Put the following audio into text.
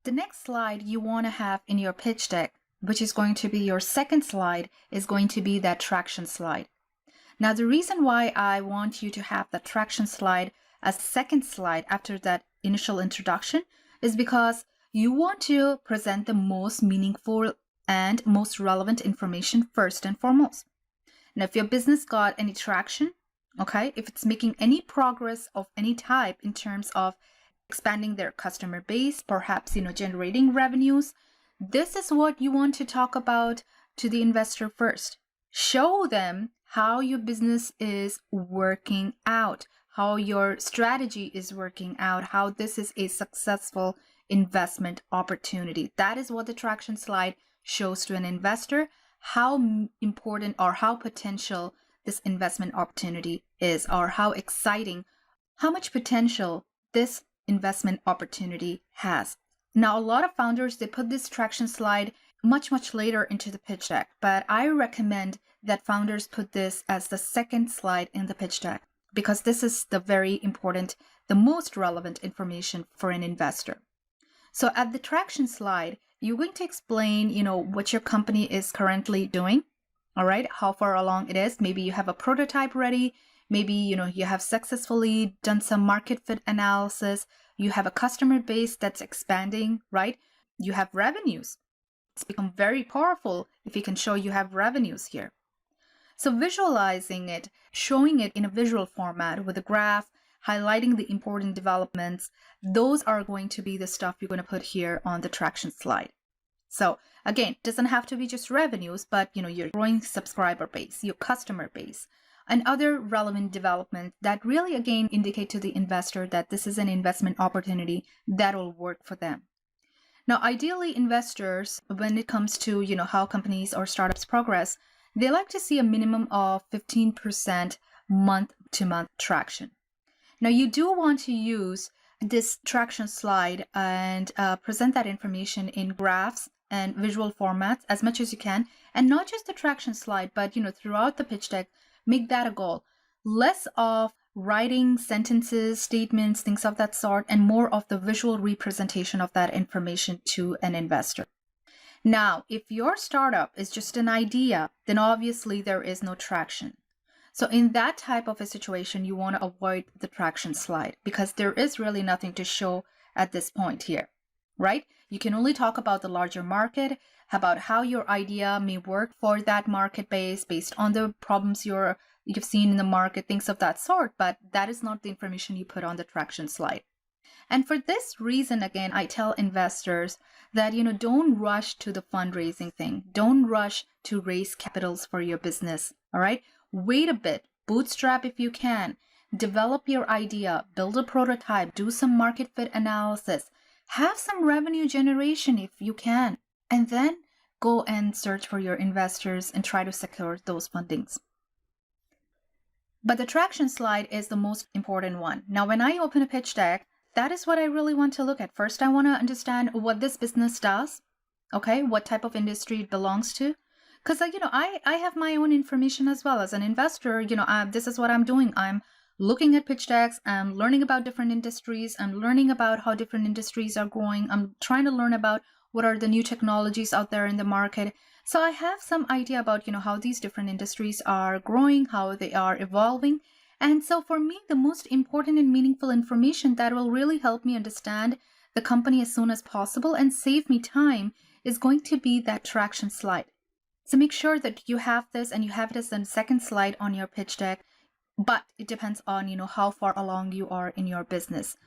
The next slide you want to have in your pitch deck, which is going to be your second slide, is going to be that traction slide. Now, the reason why I want you to have that traction slide as second slide after that initial introduction is because you want to present the most meaningful and most relevant information first and foremost. Now, if your business got any traction, okay, if it's making any progress of any type in terms of expanding their customer base, perhaps, generating revenues, this is what you want to talk about to the investor first. Show them how your business is working out, how your strategy is working out, how this is a successful investment opportunity. That is what the traction slide shows to an investor, how important or how potential this investment opportunity is, or how exciting, how much potential this investment opportunity has. Now, a lot of founders, they put this traction slide much later into the pitch deck, but I recommend that founders put this as the second slide in the pitch deck because this is the very important, the most relevant information for an investor. So at the traction slide, you're going to explain, what your company is currently doing, all right, how far along it is. Maybe you have a prototype ready. Maybe, you have successfully done some market fit analysis. You have a customer base that's expanding, right? You have revenues. It's become very powerful if you can show you have revenues here. So visualizing it, showing it in a visual format with a graph, highlighting the important developments, those are going to be the stuff you're going to put here on the traction slide. So again, it doesn't have to be just revenues, but your growing subscriber base, your customer base, and other relevant developments that really, again, indicate to the investor that this is an investment opportunity that will work for them. Now, ideally, investors, when it comes to, how companies or startups progress, they like to see a minimum of 15% month-to-month traction. Now, you do want to use this traction slide and present that information in graphs and visual formats as much as you can, and not just the traction slide, but, throughout the pitch deck, make that a goal. Less of writing sentences, statements, things of that sort, and more of the visual representation of that information to an investor. Now, if your startup is just an idea, then obviously there is no traction. So in that type of a situation, you want to avoid the traction slide because there is really nothing to show at this point here, right? You can only talk about the larger market, about how your idea may work for that market base based on the problems you've seen in the market, things of that sort, but that is not the information you put on the traction slide. And for this reason, again, I tell investors that, don't rush to the fundraising thing. Don't rush to raise capitals for your business, all right? Wait a bit, bootstrap if you can, develop your idea, build a prototype, do some market fit analysis, have some revenue generation if you can, and then go and search for your investors and try to secure those fundings. But the traction slide is the most important one. Now, when I open a pitch deck, that is what I really want to look at. First, I want to understand what this business does, okay, what type of industry it belongs to. Because, I have my own information as well. As an investor, this is what I'm doing. I'm looking at pitch decks. I'm learning about different industries. I'm learning about how different industries are growing. I'm trying to learn about what are the new technologies out there in the market. So I have some idea about, how these different industries are growing, how they are evolving. And so for me, the most important and meaningful information that will really help me understand the company as soon as possible and save me time is going to be that traction slide. So make sure that you have this and you have it as the second slide on your pitch deck, but it depends on, how far along you are in your business.